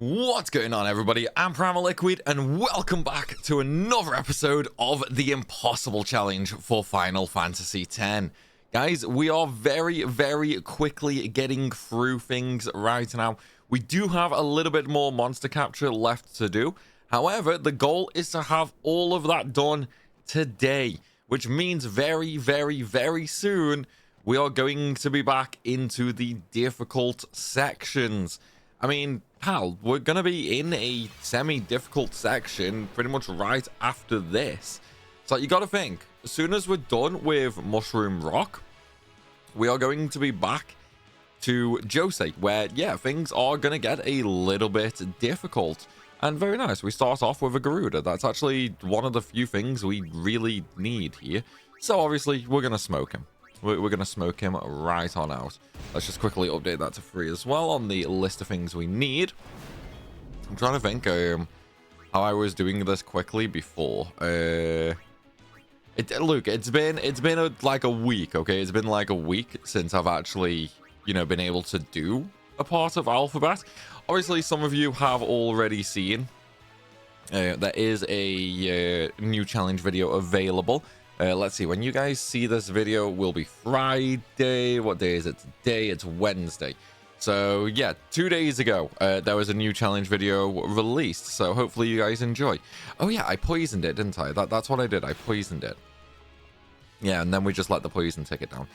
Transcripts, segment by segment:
What's going on, everybody? I'm Primalliquid, and welcome back to another episode of the Impossible Challenge for Final Fantasy X. Guys, we are very quickly getting through things right now. We do have a little bit more monster capture left to do. However, the goal is to have all of that done today, which means very soon we are going to be back into the difficult sections. I mean, pal, we're going to be in a semi-difficult section pretty much right after this. So you got to think, as soon as we're done with Mushroom Rock, we are going to be back to Djose, where, yeah, things are going to get a little bit difficult. And very nice, we start off with a Garuda. That's actually one of the few things we really need here. So obviously, we're going to smoke him. We're going to smoke him right on out. Let's just quickly update that to 3 as well on the list of things we need. I'm trying to think how I was doing this quickly before. Look, it's been like a week, okay? It's been like a week since I've actually, been able to do a part of Alphabet. Obviously, some of you have already seen there is a new challenge video available. Let's see, when you guys see this video will be Friday. What day is it today? It's Wednesday. So yeah, 2 days ago there was a new challenge video released, so hopefully you guys enjoy. Oh yeah, I poisoned it, didn't I? That's what I did. I poisoned it. Yeah, and then we just let the poison take it down.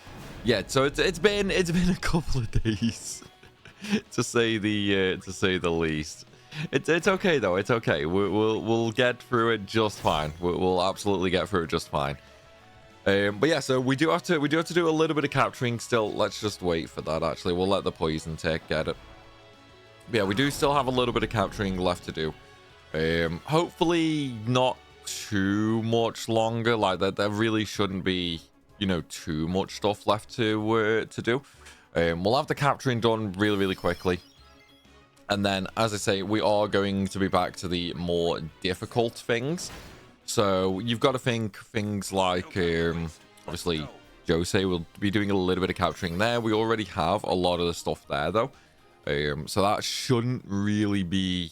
Yeah, so it's been a couple of days to say the least. It's okay though. It's okay. We'll get through it just fine. We'll absolutely get through it just fine. But yeah, so we do have to do a little bit of capturing still. Let's just wait for that. Actually, we'll let the poison tick get it. But yeah, we do still have a little bit of capturing left to do. Hopefully not too much longer. Like that, there really shouldn't be too much stuff left to do. We'll have the capturing done really quickly. And then, as I say, we are going to be back to the more difficult things. So you've got to think things like, obviously, Djose will be doing a little bit of capturing there. We already have a lot of the stuff there, though. So that shouldn't really be,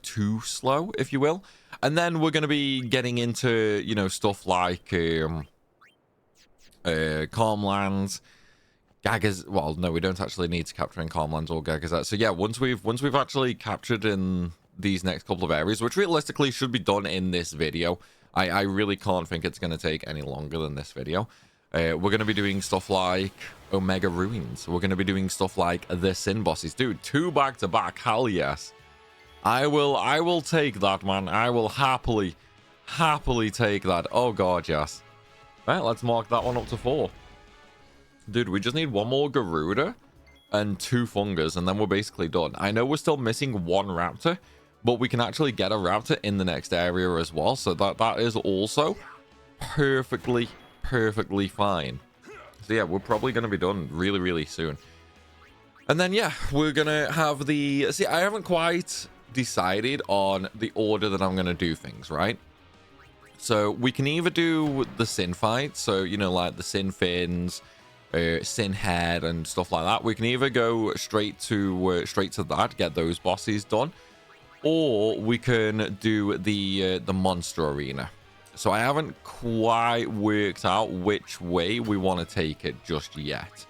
too slow, if you will. And then we're going to be getting into, stuff like Calmlands. Gagas, well, no, we don't actually need to capture in Calmlands or Gagas. So yeah, once we've actually captured in these next couple of areas, which realistically should be done in this video, I really can't think it's going to take any longer than this video. We're going to be doing stuff like Omega Ruins. We're going to be doing stuff like the Sin Bosses. Dude, 2 back-to-back, hell yes. I will take that, man. I will happily take that. Oh god, yes. Right, let's mark that one up to 4. Dude, we just need 1 more Garuda and 2 Fungus, and then we're basically done. I know we're still missing 1 Raptor, but we can actually get a Raptor in the next area as well, so that is also perfectly fine. So yeah, we're probably going to be done really soon. And then yeah, we're going to have the... See, I haven't quite decided on the order that I'm going to do things, right? So we can either do the Sin fight, so, like the Sin Fins... Sin Head and stuff like that. We can either go straight to that, get those bosses done, or we can do the monster arena. So I haven't quite worked out which way we want to take it just yet.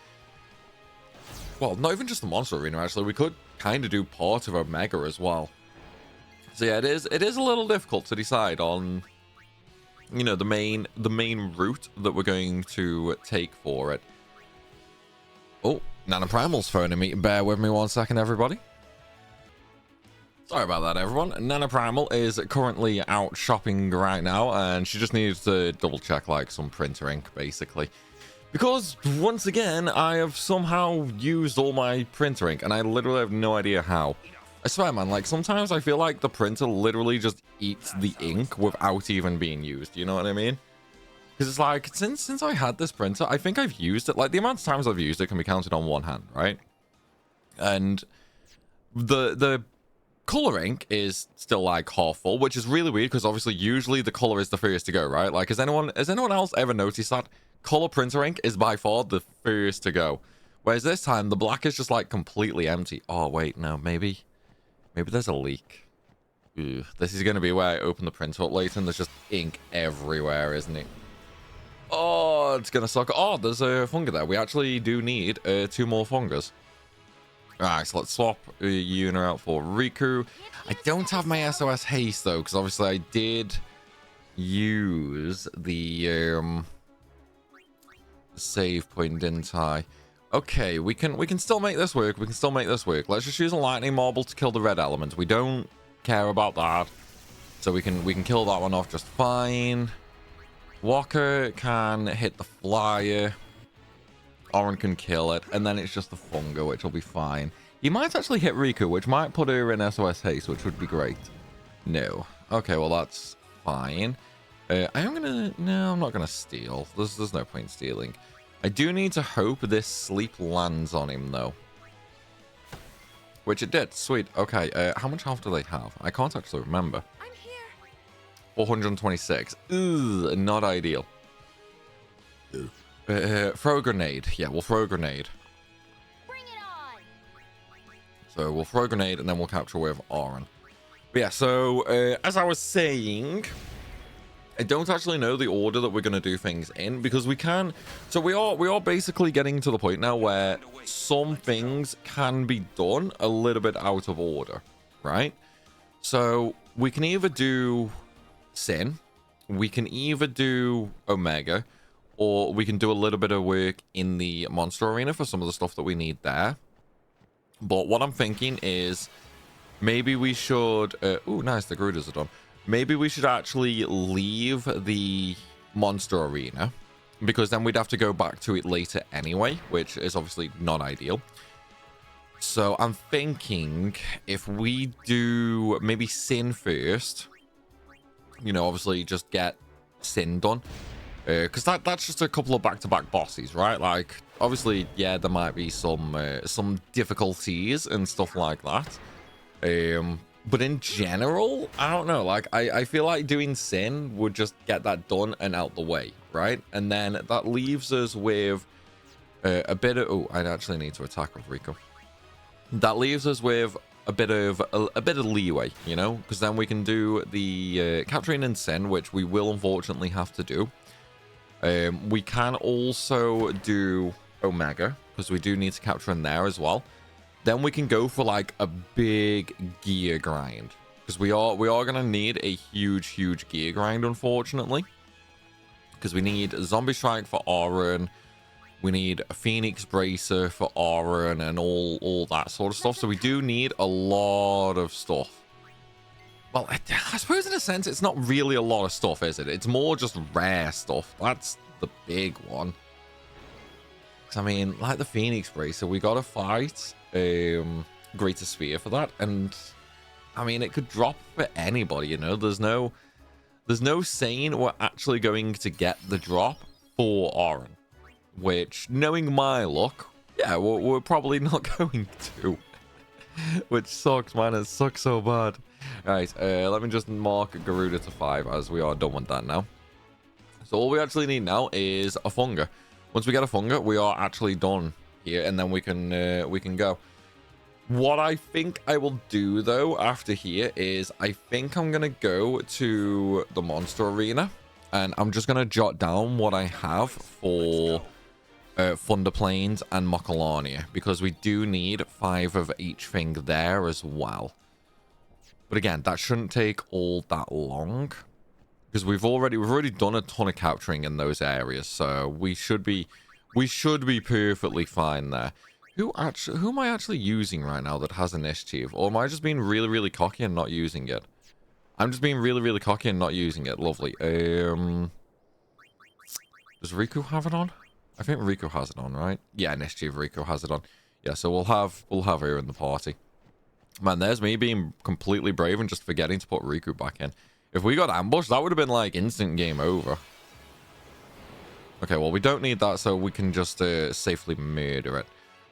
Well, not even just the monster arena, actually. We could kind of do part of Omega as well. So yeah, it is a little difficult to decide on the main route that we're going to take for it. Oh, Nanoprimal's phoning me. Bear with me 1 second, everybody. Sorry about that, everyone. Nanoprimal is currently out shopping right now, and she just needs to double check, like, some printer ink, basically. Because, once again, I have somehow used all my printer ink, and I literally have no idea how. I swear, man, like, sometimes I feel like the printer literally just eats the ink without even being used, you know what I mean? Because it's like, since I had this printer, I think I've used it, like, the amount of times I've used it can be counted on one hand, right? And the color ink is still, like, half full, which is really weird, because obviously, usually the color is the first to go, right? Like, has anyone else ever noticed that? Color printer ink is by far the first to go. Whereas this time, the black is just, like, completely empty. Oh, wait, no, maybe Maybe there's a leak. Ooh, this is going to be where I open the printout later and there's just ink everywhere, isn't it? Oh, it's going to suck. Oh, there's a funga there. We actually do need 2 more fungas. Alright, so let's swap Yuna out for Riku. I don't have my SOS haste though, because obviously I did use the save point, didn't I? Okay, we can still make this work. We can still make this work. Let's just use a lightning marble to kill the red element. We don't care about that, so we can kill that one off just fine. Walker can hit the flyer. Oren can kill it, and then it's just the funga, which will be fine. He might actually hit Riku, which might put her in SOS haste, which would be great. No. Okay, well that's fine. No, I'm not gonna steal. There's no point stealing. I do need to hope this sleep lands on him though, which it did. Sweet. Okay. How much health do they have? I can't actually remember. I'm here. 426. Ugh, not ideal. Throw a grenade. Yeah, we'll throw a grenade. Bring it on. So we'll throw a grenade and then we'll capture with Oren. But yeah, so as I was saying, I don't actually know the order that we're going to do things in, because we can. So we are basically getting to the point now where some things can be done a little bit out of order, right? So we can either do Sin, we can either do Omega, or we can do a little bit of work in the monster arena for some of the stuff that we need there. But what I'm thinking is maybe we should... oh, nice, the Garudas are done. Maybe we should actually leave the monster arena, because then we'd have to go back to it later anyway, which is obviously not ideal. So I'm thinking if we do maybe Sin first, you know, obviously just get Sin done. Because that's just a couple of back-to-back bosses, right? Like, obviously, yeah, there might be some difficulties and stuff like that. But in general, I don't know. Like, I feel like doing Sin would just get that done and out the way, right? And then that leaves us with a bit of... Oh, I actually need to attack with Rico. That leaves us with a bit of leeway, you know? Because then we can do the capturing in Sin, which we will unfortunately have to do. We can also do Omega, because we do need to capture in there as well. Then we can go for like a big gear grind, because we are going to need a huge gear grind, unfortunately, because we need a Zombie Strike for Oren, we need a Phoenix Bracer for Oren, and all that sort of stuff. So we do need a lot of stuff. Well, I suppose in a sense it's not really a lot of stuff, is it? It's more just rare stuff. That's the big one. I mean, like the Phoenix Bracer, we gotta fight Greater Sphere for that, and I mean, it could drop for anybody, you know. There's no saying we're actually going to get the drop for Oren, which, knowing my luck, yeah, we're probably not going to. Which sucks, man. It sucks so bad. Alright, let me just mark Garuda to 5, as we are done with that now. So all we actually need now is a funga. Once we get a funga, we are actually done here, and then we can go. What I think I will do though after here is I think I'm gonna go to the monster arena, and I'm just gonna jot down what I have for Thunder Plains and Mokalania, because we do need 5 of each thing there as well. But again, that shouldn't take all that long, because we've already done a ton of capturing in those areas, so we should be perfectly fine there. Who am I actually using right now that has initiative? Or am I just being really cocky and not using it? I'm just being really cocky and not using it. Lovely. Does Riku have it on? I think Riku has it on, right? Yeah, initiative Riku has it on. Yeah, so we'll have her in the party. Man, there's me being completely brave and just forgetting to put Riku back in. If we got ambushed, that would have been like instant game over. Okay, well, we don't need that, so we can just safely murder it.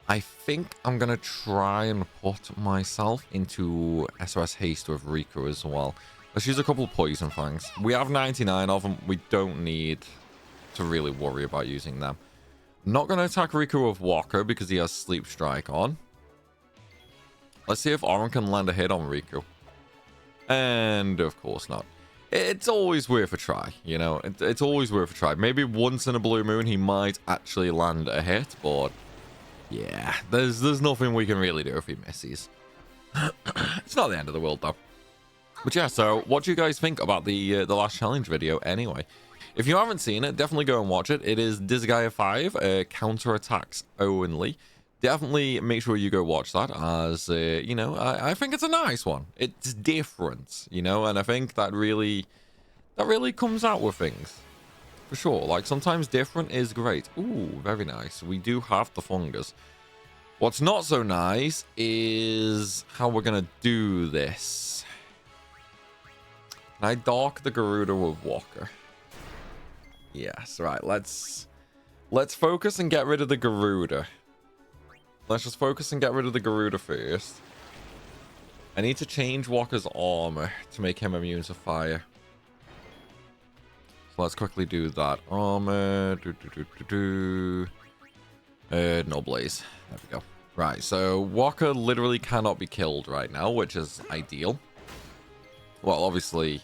I think I'm going to try and put myself into SOS Haste with Riku as well. Let's use a couple of Poison Fangs. We have 99 of them. We don't need to really worry about using them. I'm not going to attack Riku with Walker because he has Sleep Strike on. Let's see if Oren can land a hit on Riku. And of course not. It's always worth a try, you know. It's always worth a try. Maybe once in a blue moon he might actually land a hit, but yeah, there's nothing we can really do if he misses. It's not the end of the world though. But yeah, so what do you guys think about the last challenge video anyway? If you haven't seen it, definitely go and watch it. It is Disgaea 5, counterattacks only. Definitely make sure you go watch that, as you know, I think it's a nice one. It's different, you know, and I think that really comes out with things for sure. Like, sometimes different is great. Ooh, very nice. We do have the fungus. What's not so nice is how we're gonna do this. Can I dark the Garuda with Walker? Yes, right. Let's focus and get rid of the Garuda. Let's just focus and get rid of the Garuda first. I need to change Walker's armor to make him immune to fire. So let's quickly do that. Armor. No blaze. There we go. Right, so Walker literally cannot be killed right now, which is ideal. Well, obviously,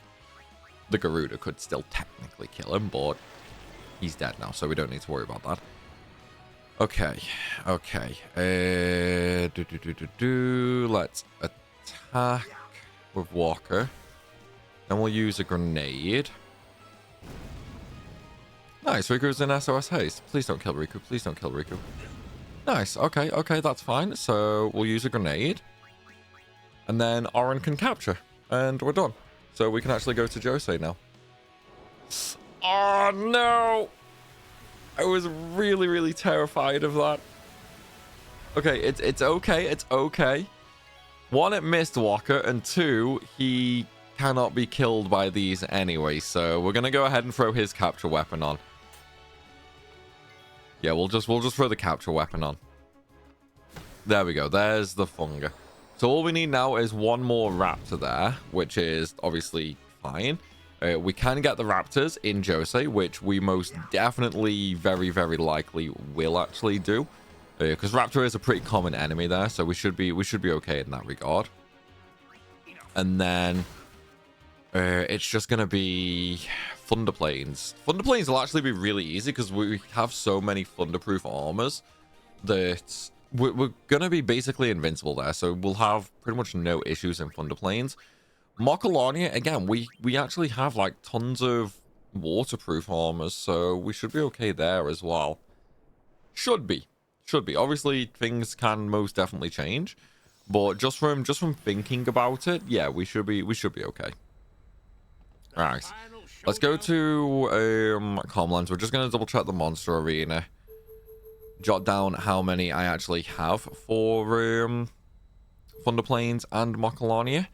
the Garuda could still technically kill him, but he's dead now, so we don't need to worry about that. Okay, okay. Let's attack with Walker. Then we'll use a grenade. Nice, Riku's in SOS haste. Please don't kill Riku. Please don't kill Riku. Nice, okay, okay, that's fine. So we'll use a grenade. And then Oren can capture. And we're done. So we can actually go to Djose now. Oh, no! I was really, really terrified of that. Okay, it's okay, it's okay. One, it missed Walker, and two, he cannot be killed by these anyway, so we're gonna go ahead and throw his capture weapon on. Yeah, we'll just throw the capture weapon on. There we go, there's the funga. So all we need now is one more raptor there, which is obviously fine. We can get the raptors in Djose, which we most definitely very, very likely will actually do. Because raptor is a pretty common enemy there, so we should be okay in that regard. And then it's just gonna be thunder planes. Thunder planes will actually be really easy because we have so many thunderproof armors that we're gonna be basically invincible there. So we'll have pretty much no issues in thunder planes. Mokalania, again, we actually have like tons of waterproof armors, so we should be okay there as well. Should be. Obviously, things can most definitely change, but just from thinking about it, yeah, we should be okay. All right, let's go to Comlands. We're just gonna double check the monster arena, jot down how many I actually have for Thunder Plains and Mokalania,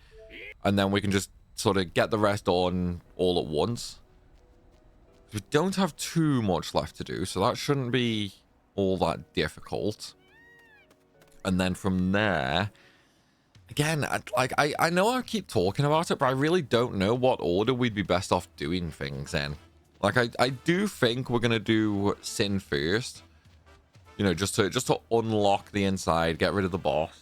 and then we can just sort of get the rest on all at once. We don't have too much left to do, so that shouldn't be all that difficult. And then from there, again, I know I keep talking about it, but I really don't know what order we'd be best off doing things in. Like, I do think we're gonna do Sin first, you know, just to unlock the inside, get rid of the boss,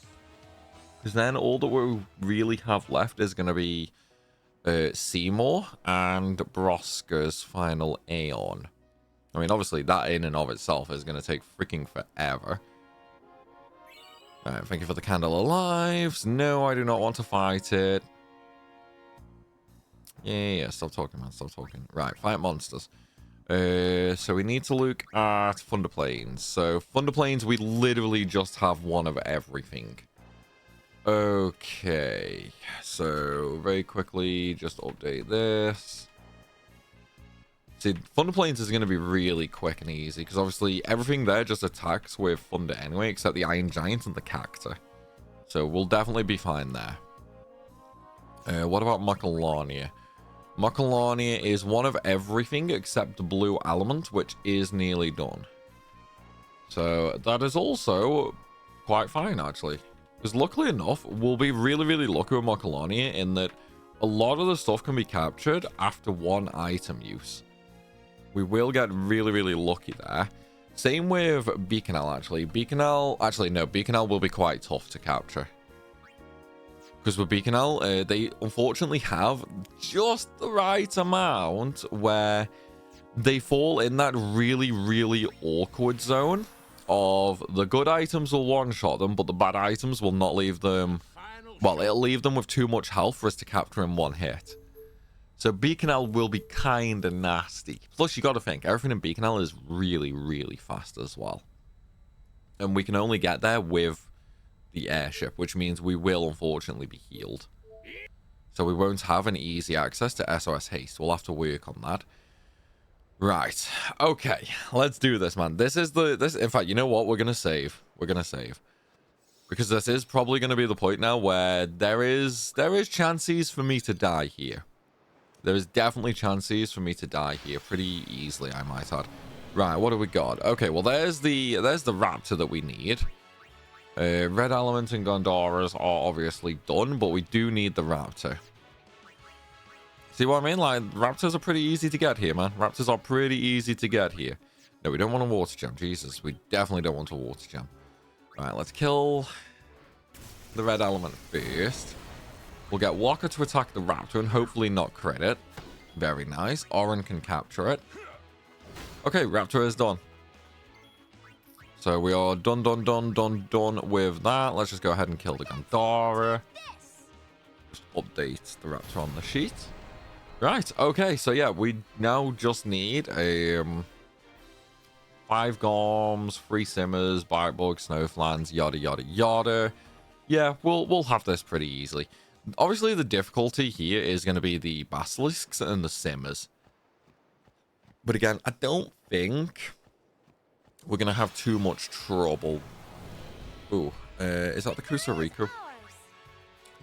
because then all that we really have left is gonna be Seymour and Broska's final Aeon. I mean, obviously, that in and of itself is going to take freaking forever. Alright, thank you for the candle of lives. No, I do not want to fight it. Yeah, stop talking, man. Stop talking. Right, fight monsters. So we need to look at Thunder Plains. So, Thunder Plains, we literally just have one of everything. Okay. So, very quickly, just update this. See, Thunder Plains is going to be really quick and easy, because obviously everything there just attacks with Thunder anyway, except the Iron Giant and the Cacta. So we'll definitely be fine there. What about Mokalania? Mokalania is one of everything except the Blue Element, which is nearly done. So that is also quite fine, actually. Because luckily enough, we'll be really, really lucky with Mokalania in that a lot of the stuff can be captured after one item use. We will get really, really lucky there. Same with Beaconal, actually. Beaconal will be quite tough to capture. Because with Beaconel, they unfortunately have just the right amount where they fall in that really, really awkward zone of the good items will one-shot them, but the bad items will not leave them... Well, it'll leave them with too much health for us to capture in one hit. So Beaconel will be kind of nasty. Plus, you got to think, everything in Beaconel is really, really fast as well. And we can only get there with the airship, which means we will unfortunately be healed. So we won't have an easy access to SOS Haste. We'll have to work on that. Right. Okay. Let's do this, man. This is the... In fact, you know what? We're going to save. We're going to save. Because this is probably going to be the point now where there is chances for me to die here. There is definitely chances for me to die here pretty easily, I might add. Right, what do we got? Okay, well, there's the raptor that we need. Red Element and Gondoras are obviously done, but we do need the raptor. See what I mean? Like, raptors are pretty easy to get here, man. Raptors are pretty easy to get here. No, we don't want a water gem. Jesus, we definitely don't want a water gem. Right, let's kill the red element first. We'll get Walker to attack the raptor and hopefully not crit it. Very nice. Oren can capture it. Okay, raptor is done. So we are done with that. Let's just go ahead and kill the Gandara. Just update the raptor on the sheet. Right, okay, so yeah, we now just need a 5 Goms, 3 Simmers, Bite Bug, Snowflans, yada yada yada. Yeah, we'll have this pretty easily. Obviously, the difficulty here is going to be the Basilisks and the Simmers. But again, I don't think we're going to have too much trouble. Ooh, is that the Kusariku?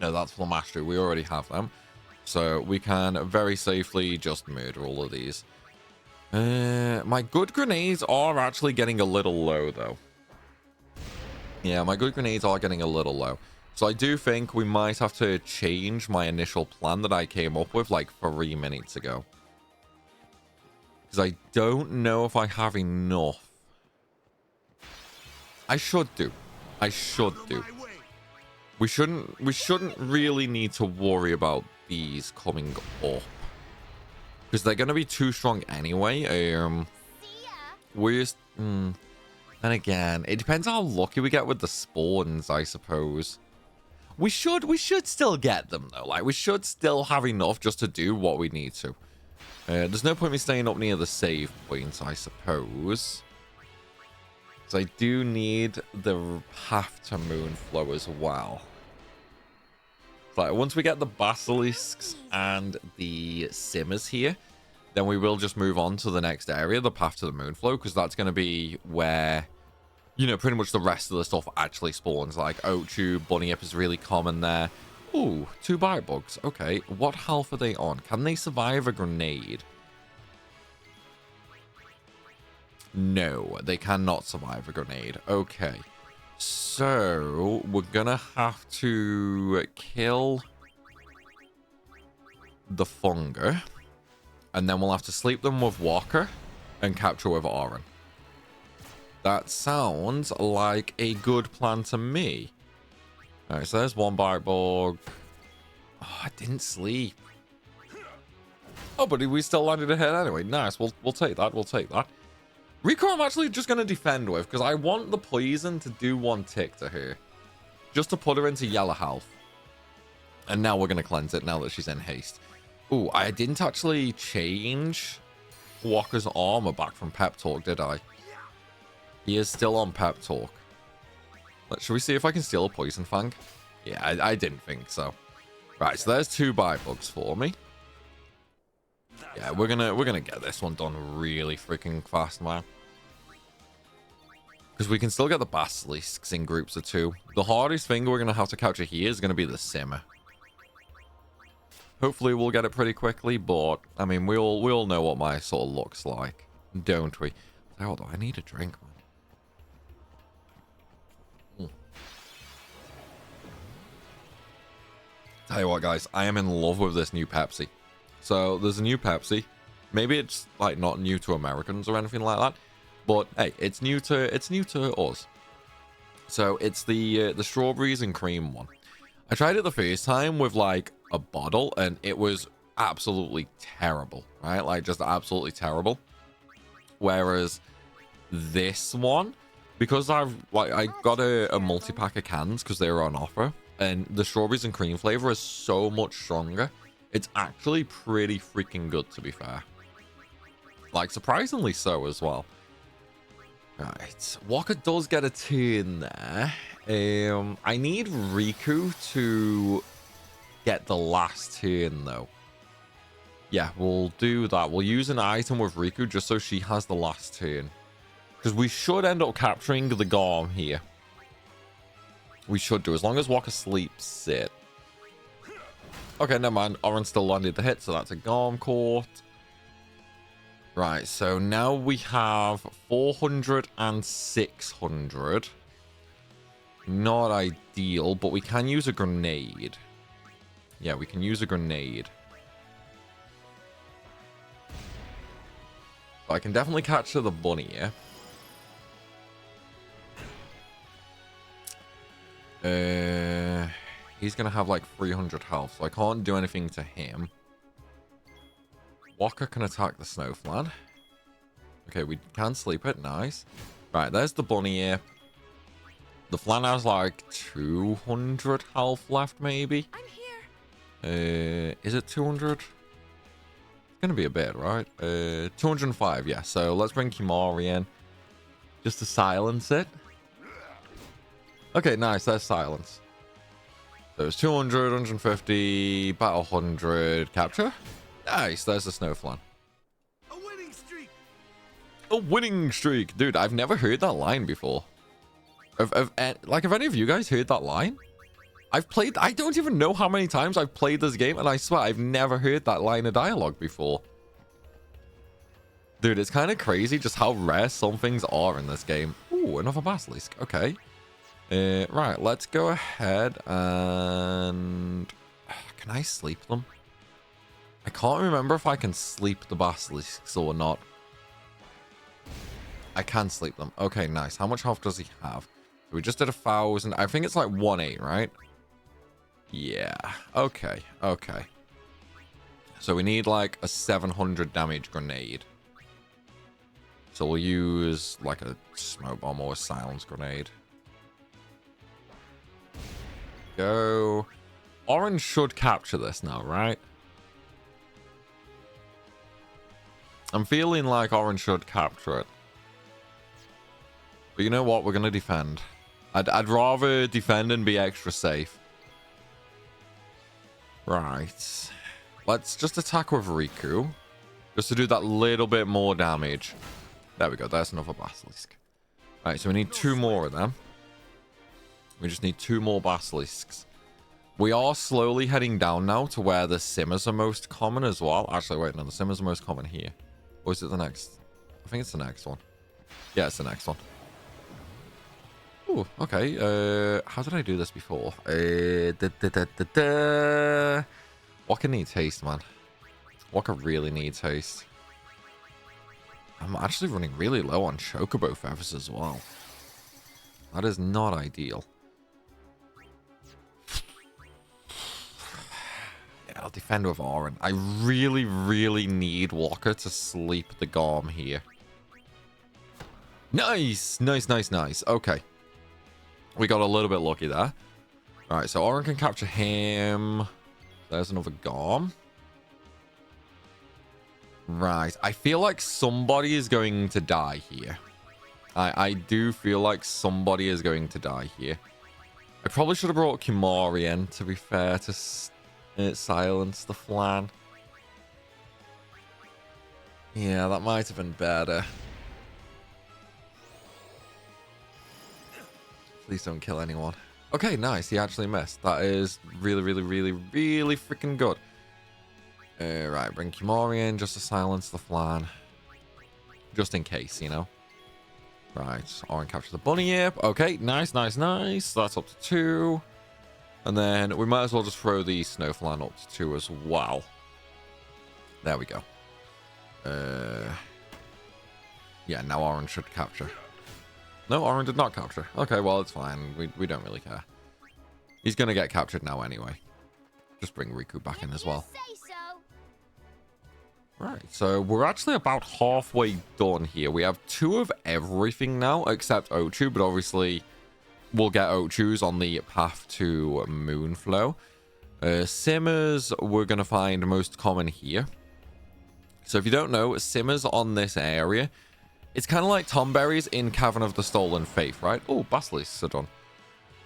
No, that's Flamastru. We already have them. So we can very safely just murder all of these. My good grenades are actually getting a little low, though. Yeah, my good grenades are getting a little low. So I do think we might have to change my initial plan that I came up with like 3 minutes ago. Because I don't know if I have enough. I should do. I should do. We shouldn't really need to worry about these coming up. Because they're going to be too strong anyway. And again, it depends how lucky we get with the spawns, I suppose. We should still get them, though. Like, we should still have enough just to do what we need to. There's no point me staying up near the save points, I suppose. Because I do need the path to Moonflow as well. But once we get the Basilisks and the Simmers here, then we will just move on to the next area, the path to the Moonflow, because that's going to be where, you know, pretty much the rest of the stuff actually spawns. Like Ochu, Bunyip is really common there. Ooh, 2 Bite Bugs. Okay, what health are they on? Can they survive a grenade? No, they cannot survive a grenade. Okay. So, we're gonna have to kill the Funger. And then we'll have to sleep them with Walker and capture with Oren. That sounds like a good plan to me. Alright, so there's 1 Bite Bug. Oh, I didn't sleep. Oh, but we still landed ahead anyway. Nice, we'll take that, we'll take that. Rico I'm actually just going to defend with, because I want the poison to do 1 tick to her. Just to put her into yellow health. And now we're going to cleanse it now that she's in haste. Ooh, I didn't actually change Walker's armor back from Pep Talk, did I? He is still on Pep Talk. Should we see if I can steal a Poison Fang? Yeah, I didn't think so. Right, so there's 2 Bite Bugs for me. Yeah, we're gonna get this one done really freaking fast, man. Because we can still get the Basilisks in groups of 2. The hardest thing we're gonna have to capture here is gonna be the Simmer. Hopefully we'll get it pretty quickly, but I mean we all know what my sort of looks like, don't we? Hold on, I need a drink, man. Tell you what, guys, I am in love with this new Pepsi. So there's a new Pepsi. Maybe it's like not new to Americans or anything like that, but hey, it's new to us. So it's the strawberries and cream one. I tried it the first time with like a bottle and it was absolutely terrible, right? Like just absolutely terrible. Whereas this one, because I got a multi-pack of cans because they were on offer, and the strawberries and cream flavor is so much stronger. It's actually pretty freaking good, to be fair. Like surprisingly so as well. Right, Walker does get a turn there. I need Riku to get the last turn though. Yeah, we'll do that. We'll use an item with Riku just so she has the last turn. Because we should end up capturing the Gorm here. We should do, as long as Walker sleeps it. Okay, never mind. Oren still landed the hit, so that's a Gorm caught. Right, so now we have 400 and 600. Not ideal, but we can use a grenade. Yeah, we can use a grenade. So I can definitely capture the bunny here. He's gonna have like 300 health, so I can't do anything to him. Walker can attack the snow flan. Okay, we can sleep it. Nice. Right, there's the bunny here. The flan has like 200 health left, maybe. I'm here. Is it 200? It's gonna be a bit, right? 205, yeah. So let's bring Kimari in just to silence it. Okay, nice. There's silence. So it's 200, 150, about 100. Capture. Nice. There's the snow flan. A winning streak. A winning streak, dude. I've never heard that line before. Have any of you guys heard that line? I don't even know how many times I've played this game, and I swear I've never heard that line of dialogue before. Dude, it's kind of crazy just how rare some things are in this game. Ooh, another basilisk. Okay. Right, let's go ahead and... Can I sleep them? I can't remember if I can sleep the basilisks or not. I can sleep them. Okay, nice. How much health does he have? So we just did 1,000. I think it's like 1-8, right? Yeah. Okay. Okay. So we need like a 700 damage grenade. So we'll use like a smoke bomb or a silence grenade. Go. Orange should capture this now, right? I'm feeling like Orange should capture it. But you know what? We're going to defend. I'd rather defend and be extra safe. Right. Let's just attack with Riku. Just to do that little bit more damage. There we go. There's another basilisk. Right, so we need 2 more of them. We just need 2 more basilisks. We are slowly heading down now to where the simmers are most common as well. Actually, wait, no, the simmers are most common here. Or is it the next? I think it's the next one. Yeah, it's the next one. Ooh, okay. How did I do this before? Walker needs haste, man. Walker really needs haste. I'm actually running really low on chocobo feathers as well. That is not ideal. Yeah, I'll defend with Oren. I really, really need Walker to sleep the Gorm here. Nice! Nice, nice, nice. Okay. We got a little bit lucky there. Alright, so Oren can capture him. There's another Gorm. Right. I feel like somebody is going to die here. I do feel like somebody is going to die here. I probably should have brought Kimari in, to be fair, to silence the flan. Yeah, that might have been better. Please don't kill anyone. Okay, nice. He actually missed. That is really, really, really, really freaking good. Right, bring Kimari in just to silence the flan. Just in case, you know. Right, Oren capture the bunny here. Okay, nice, nice, nice. That's up to 2. And then we might as well just throw the snow flan up to 2 as well. There we go. Yeah, now Oren should capture. No, Oren did not capture. Okay, well, it's fine. We don't really care. He's going to get captured now anyway. Just bring Riku back in as well. Right, so we're actually about halfway done here. We have 2 of everything now, except Ochu, but obviously we'll get Ochus on the path to Moonflow. Simmers, we're going to find most common here. So if you don't know, Simmers on this area, it's kind of like Tomberries in Cavern of the Stolen Faith, right? Oh, Basilisks are done.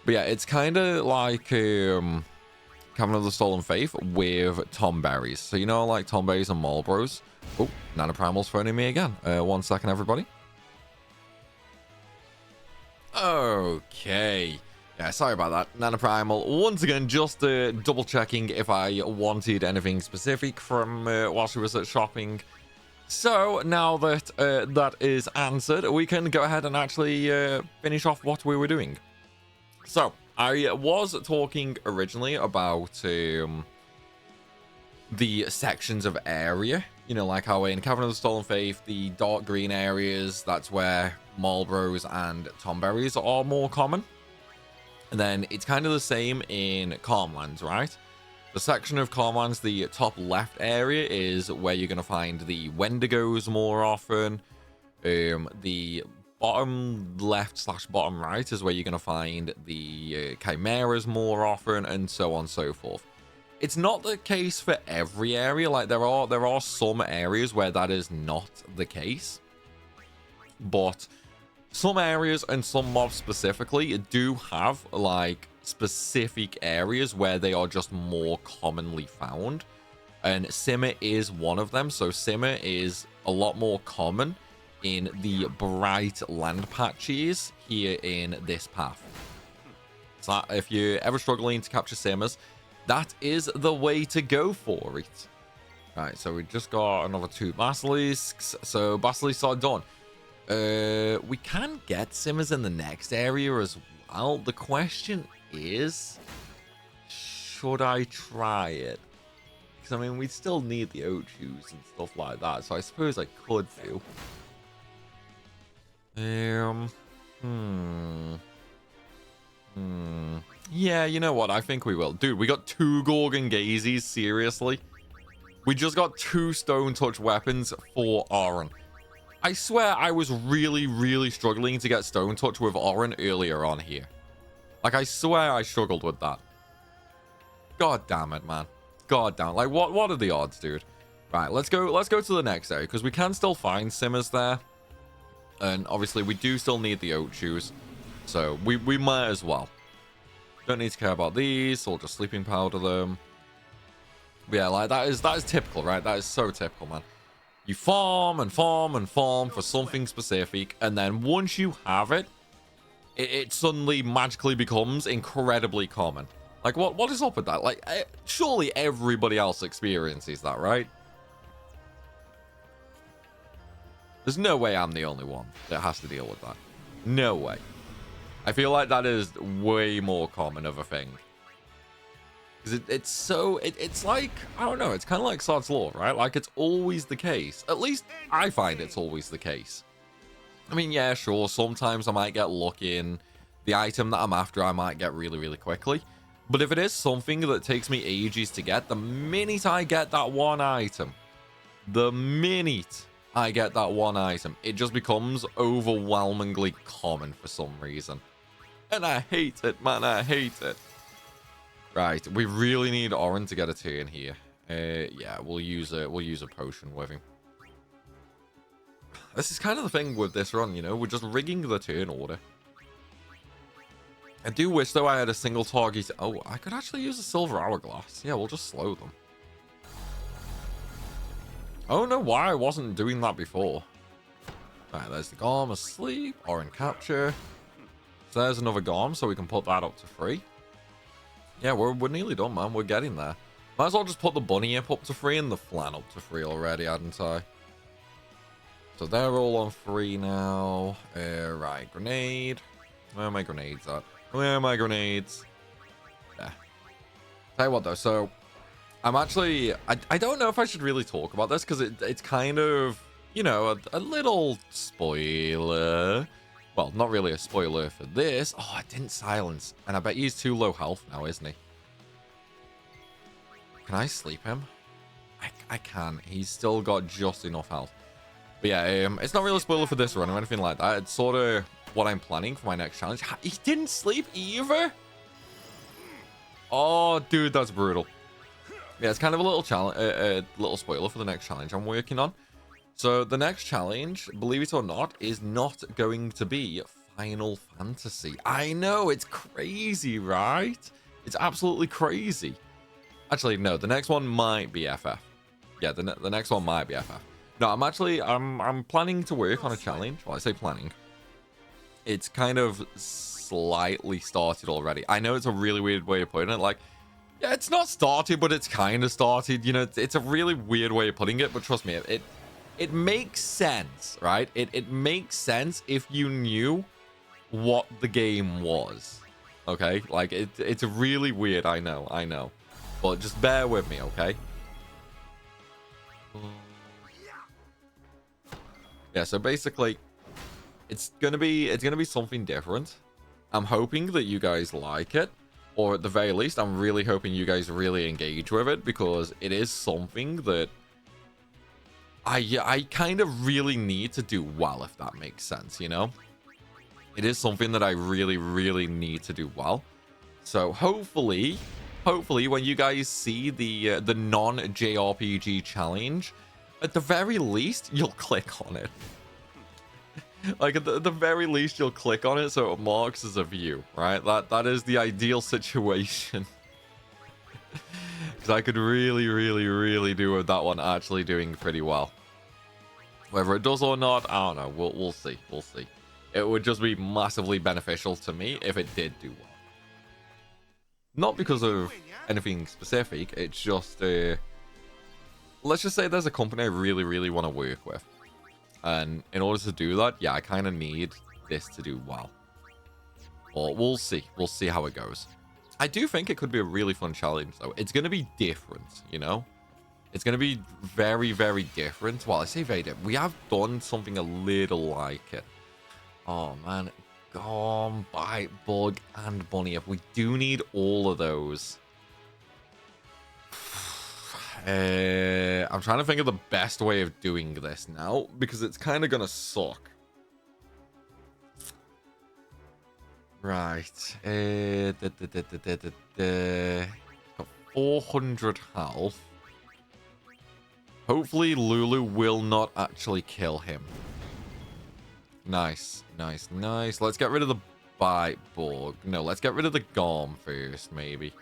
But yeah, it's kind of like Cavern of the Stolen Faith with Tomberries. So you know, like Tomberries and Marlboros. Oh, Nanoprimal's phoning me again. 1 second, everybody. Okay. Yeah, sorry about that. Nanoprimal, once again, just double checking if I wanted anything specific from while she was at shopping. So now that that is answered, we can go ahead and actually finish off what we were doing. So I was talking originally about the sections of area, you know, like how in Cavern of the Stolen Faith, the dark green areas, that's where Marlboros and Tomberries are more common. And then it's kind of the same in Calmlands, right? The section of Calmlands, the top left area, is where you're going to find the Wendigos more often. The bottom left / bottom right is where you're going to find the Chimeras more often, and so on and so forth. It's not the case for every area. Like there are some areas where that is not the case, but some areas and some mobs specifically do have like specific areas where they are just more commonly found, and Simmer is one of them. So Simmer is a lot more common in the bright land patches here in this path. So if you're ever struggling to capture Simmers, that is the way to go for it. Right, so we just got another 2 Basilisks. So Basilisks are done. We can get Simmers in the next area as well. The question is, should I try it? Because I mean, we still need the Ochus and stuff like that, so I suppose I could do. Yeah, you know what? I think we will. Dude, we got 2 Gorgon Gazes, seriously? We just got 2 Stone Touch weapons for Auron. I swear I was really struggling to get Stone Touch with Auron earlier on here. Like, I swear I struggled with that. God damn it, man. God damn it. Like, what are the odds, dude? Right, let's go to the next area, because we can still find Simmers there. And obviously, we do still need the Ochus. So, we might as well. Don't need to care about these, so we'll just sleeping powder them. But yeah, like, that is typical, right? That is so typical, man. You farm and farm and farm for something specific, and then once you have it, it suddenly magically becomes incredibly common. Like, what is up with that? Like, surely everybody else experiences that, right? There's no way I'm the only one that has to deal with that. No way. I feel like that is way more common of a thing. Because it's like, I don't know, it's kind of like Sod's Law, right? Like, it's always the case. At least I find it's always the case. I mean, yeah, sure, sometimes I might get lucky in the item that I'm after, I might get really quickly. But if it is something that takes me ages to get, the minute I get that one item, it just becomes overwhelmingly common for some reason. And I hate it, man, I hate it. Right, we really need Auron to get a turn here. Yeah, we'll use a potion with him. This is kind of the thing with this run, you know, we're just rigging the turn order. I do wish though I had a single target. Oh, I could actually use a silver hourglass. Yeah, we'll just slow them. I don't know why I wasn't doing that before. Right, there's the Gorm asleep. Auron capture. So there's another Gorm, so we can put that up to 3. Yeah, we're nearly done, man. We're getting there. Might as well just put the bunny up to 3 and the flan up to 3 already, hadn't I? So they're all on 3 now. Right, grenade. Where are my grenades at? Where are my grenades? Yeah. Tell you what, though. So I'm actually... I don't know if I should really talk about this, because it's kind of, you know, a little spoiler. Well, not really a spoiler for this. Oh, I didn't silence. And I bet he's too low health now, isn't he? Can I sleep him? I can. He's still got just enough health. But yeah, it's not really a spoiler for this run or anything like that. It's sort of what I'm planning for my next challenge. He didn't sleep either? Oh, dude, that's brutal. Yeah, it's kind of a little challenge, little spoiler for the next challenge I'm working on. So the next challenge, believe it or not, is not going to be Final Fantasy. I know, it's crazy, right? It's absolutely crazy. Actually, no, the next one might be FF. Yeah, the next one might be FF. No, I'm planning to work on a challenge. Well, I say planning. It's kind of slightly started already. I know it's a really weird way of putting it. Like, yeah, it's not started, but it's kind of started. You know, it's a really weird way of putting it. But trust me, it makes sense, right? It makes sense if you knew what the game was. Okay, like it's really weird. I know. But just bear with me, okay? Yeah, so basically it's gonna be something different. I'm hoping that you guys like it, or at the very least I'm really hoping you guys really engage with it, because it is something that I kind of really need to do well, if that makes sense, you know? It is something that I really need to do well. So hopefully when you guys see the non-JRPG challenge, at the very least you'll click on it. Like at the very least you'll click on it so it marks as a view, right? That is the ideal situation. Because I could really do with that one actually doing pretty well. Whether it does or not, I don't know. We'll see. It would just be massively beneficial to me if it did do well. Not because of anything specific. It's just let's just say there's a company I really want to work with, and in order to do that, yeah, I kind of need this to do well. Or we'll see how it goes. I do think it could be a really fun challenge, though. It's going to be different, you know? It's going to be very different. Well, I say very different. We have done something a little like it. Oh, man. Gone, Bite, Bug, and Bunny Up. We do need all of those. I'm trying to think of the best way of doing this now, because it's kind of going to suck. Right. Got 400 health. Hopefully Lulu will not actually kill him. Nice. Let's get rid of the Bite Bug. No, let's get rid of the Gorm first, maybe.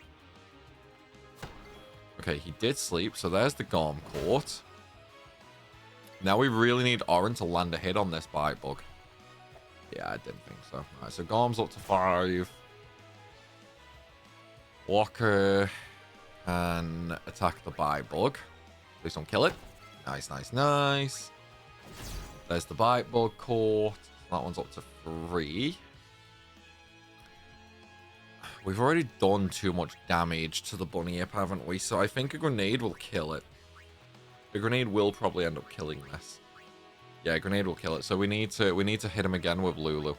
Okay, he did sleep, so there's the Gorm Court. Now we really need Orin to land a hit on this Bite Bug. Yeah, I didn't think so. Alright, so Gorm's up to 5. Walker can attack the Bite Bug. Please don't kill it. Nice. There's the Bite Bug Court. That one's up to 3. We've already done too much damage to the Bunny Hip, haven't we? So I think a grenade will kill it. The grenade will probably end up killing this. Yeah, grenade will kill it. So we need to hit him again with Lulu.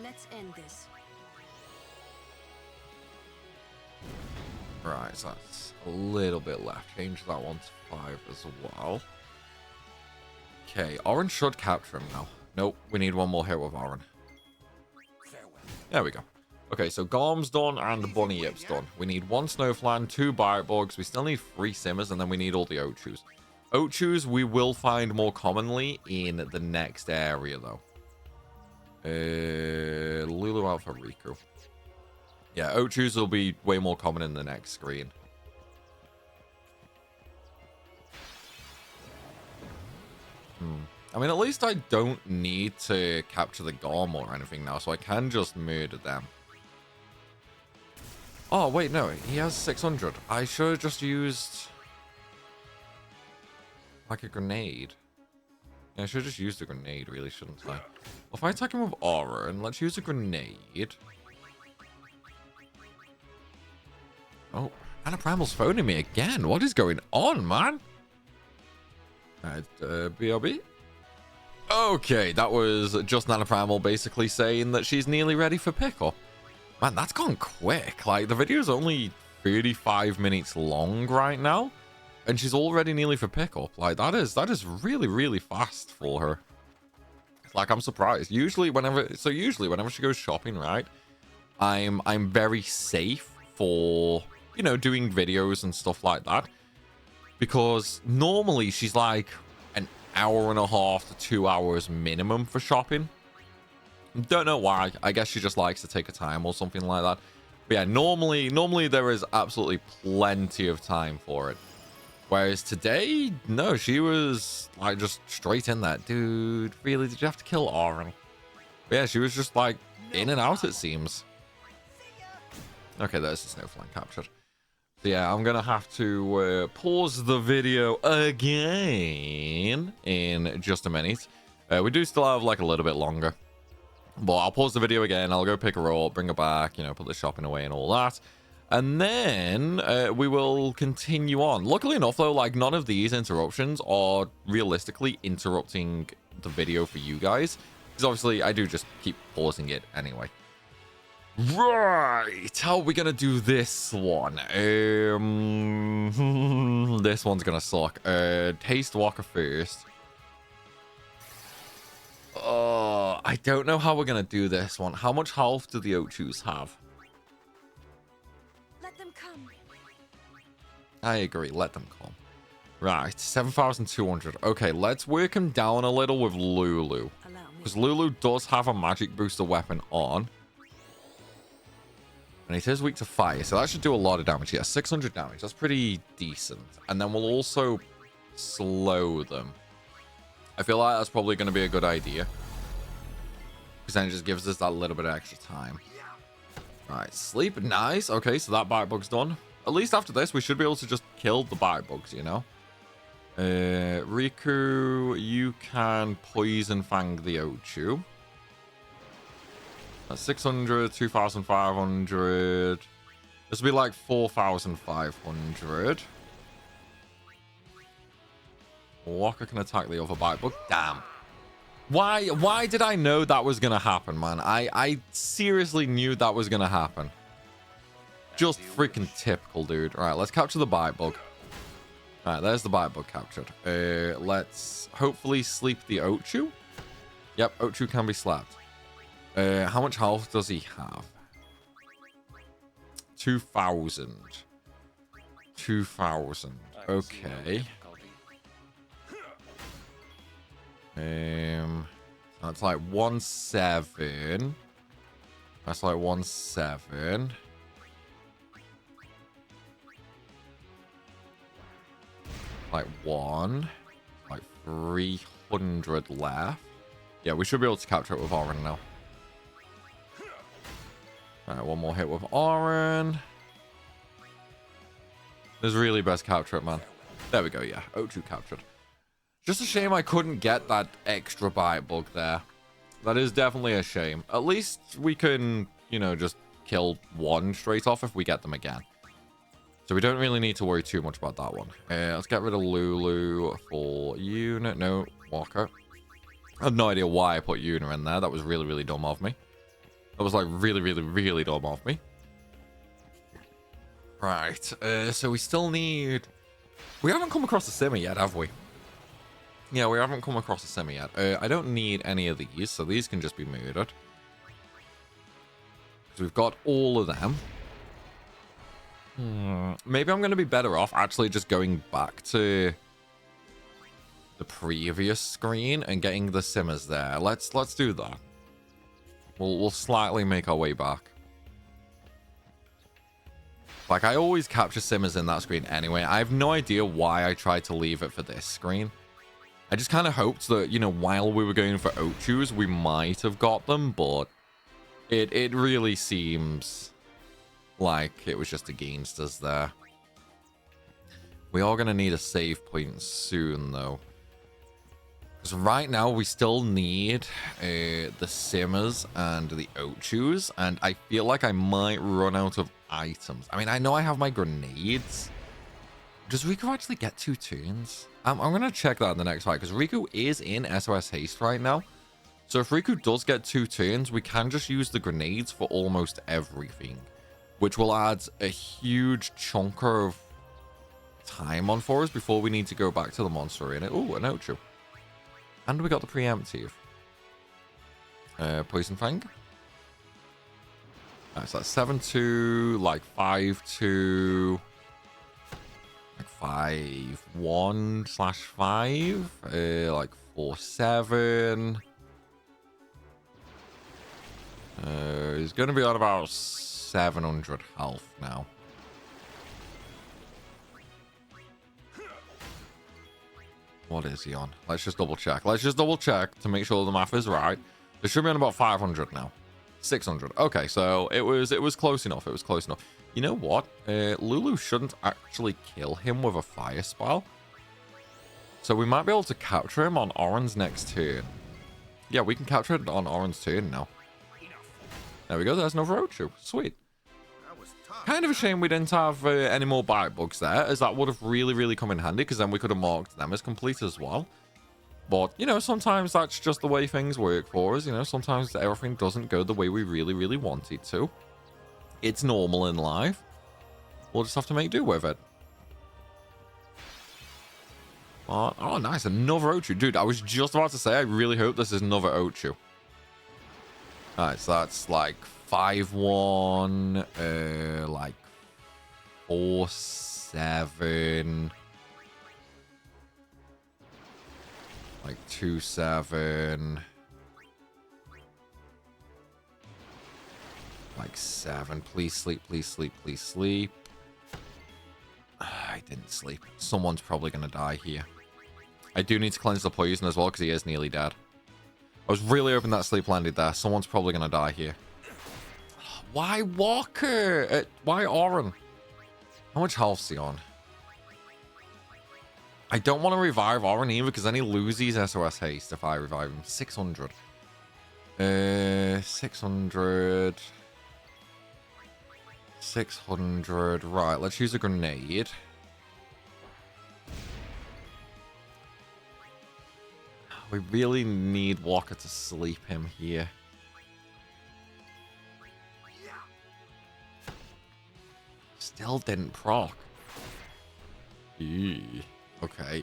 Let's end this. Right, so that's a little bit left. Change that one to 5 as well. Okay, Orin should capture him now. Nope, we need one more hit with Orin. There we go. Okay, so Gorm's done and Bunny Yip's done. We need 1 Snowflan, 2 Bite Bugs. We still need 3 Simmers, and then we need all the Ochus. Ochus we will find more commonly in the next area, though. Lulu out for Riku. Yeah, Ochus will be way more common in the next screen. I mean, at least I don't need to capture the Gorm or anything now, so I can just murder them. Oh, wait, no, he has 600. I should have just used like a grenade. Yeah, I should have just used a grenade, really, shouldn't I? Well, if I attack him with aura, and let's use a grenade. Oh, Anna Primal's phoning me again. What is going on, man? BRB? Okay, that was just Nana Primal basically saying that she's nearly ready for pickup. Man, that's gone quick. Like, the video's only 35 minutes long right now, and she's already nearly for pickup. Like, that is really, really fast for her. Like, I'm surprised. Usually whenever she goes shopping, right, I'm very safe for, you know, doing videos and stuff like that, because normally she's like an hour and a half to 2 hours minimum for shopping. Don't know why. I guess she just likes to take her time or something like that. But yeah, normally there is absolutely plenty of time for it. Whereas today, no, she was like just straight in there. Dude, really? Did you have to kill Auron? But yeah, she was just like in and out, it seems. Okay, there's the snowflake captured. So yeah, I'm gonna have to pause the video again in just a minute. We do still have like a little bit longer, but I'll pause the video again. I'll go pick her up, bring her back, you know, put the shopping away and all that. And then we will continue on. Luckily enough, though, like, none of these interruptions are realistically interrupting the video for you guys, because obviously I do just keep pausing it anyway. Right, how are we gonna do this one? This one's gonna suck. Taste Walker first. I don't know how we're gonna do this one. How much health do the Ochus have? Let them come. I agree, let them come. Right, 7,200. Okay, let's work him down a little with Lulu, because Lulu does have a magic booster weapon on. And it is weak to fire, so that should do a lot of damage. Yeah, 600 damage. That's pretty decent. And then we'll also slow them. I feel like that's probably going to be a good idea, because then it just gives us that little bit of extra time. Alright, sleep. Nice. Okay, so that bite bug's done. At least after this, we should be able to just kill the bite bugs, you know? Riku, you can Poison Fang the Ochu. That's 600, 2,500. This will be like 4,500. Walker can attack the other bite bug. Damn. Why did I know that was going to happen, man? I seriously knew that was going to happen. Just freaking typical, dude. All right, let's capture the bite bug. All right, there's the bite bug captured. Let's hopefully sleep the Ochu. Yep, Ochu can be slapped. How much health does he have? 2,000. 2,000. Okay. That's like 1,700. That's like 1,700. Like 1. Like 300 left. Yeah, we should be able to capture it with Auron now. Alright, one more hit with Auron. There's really best capture it, man. There we go, yeah. Ochu captured. Just a shame I couldn't get that extra bite bug there. That is definitely a shame. At least we can, you know, just kill one straight off if we get them again. So we don't really need to worry too much about that one. Let's get rid of Lulu for Yuna. No, Walker. I have no idea why I put Yuna in there. That was really, really dumb of me. That was like really, really, really dumb of me. Right. So we still need... We haven't come across a simmer yet, have we? Yeah, we haven't come across a simmer yet. I don't need any of these, so these can just be murdered. So we've got all of them. Maybe I'm going to be better off actually just going back to the previous screen and getting the simmers there. Let's do that. We'll slightly make our way back. Like, I always capture simmers in that screen anyway. I have no idea why I tried to leave it for this screen. I just kind of hoped that, you know, while we were going for Ochus, we might have got them, but it really seems like it was just against us there. We are going to need a save point soon, though. Because right now, we still need the Simmers and the Ochus, and I feel like I might run out of items. I mean, I know I have my grenades, Does Riku actually get 2 turns? I'm going to check that in the next fight, because Riku is in SOS Haste right now. So if Riku does get 2 turns, we can just use the grenades for almost everything, which will add a huge chunk of time on for us before we need to go back to the monster arena. Oh, an Ocho. And we got the preemptive. Poison Fang. Right, so that's 7-2, like 5-2, like 5-1/5, like 4-7. He's going to be on about 700 health now. What is he on? Let's just double check. Let's just double check to make sure the math is right. It should be on about 500 now. 600. Okay, so it was close enough. It was close enough. You know what? Lulu shouldn't actually kill him with a fire spell. So we might be able to capture him on Oren's next turn. Yeah, we can capture it on Oren's turn now. There we go. There's another Ocho. Sweet. Kind of a shame we didn't have any more bite bugs there, as that would have really come in handy, because then we could have marked them as complete as well. But, you know, sometimes that's just the way things work for us. You know, sometimes everything doesn't go the way we really want it to. It's normal in life. We'll just have to make do with it. But, oh, nice. Another Ocho. Dude, I was just about to say, I really hope this is another Ocho. Alright, so that's like 5-1, like 4-7, like 2-7, like 7. Please sleep, please sleep, please sleep. I didn't sleep. Someone's probably going to die here. I do need to cleanse the poison as well, because he is nearly dead. I was really hoping that sleep landed there. Someone's probably going to die here. Why Walker? Why Oren? How much health's he on? I don't want to revive Oren either, because then he loses SOS Haste if I revive him. 600. 600. 600. Right, let's use a grenade. We really need Walker to sleep him here. Still didn't proc. Eee. Okay.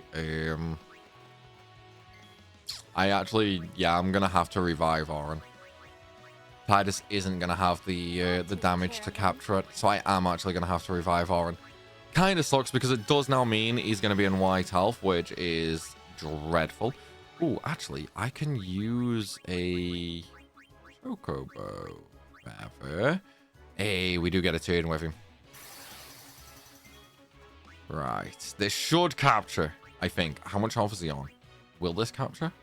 I'm gonna have to revive Oren. Titus isn't gonna have the damage to capture it, so I am actually gonna have to revive Oren. Kind of sucks because it does now mean he's gonna be in white health, which is dreadful. Ooh, actually, I can use a Chocobo. Whatever. Hey, we do get a turn with him. Right. This should capture, I think. How much health is he on? Will this capture?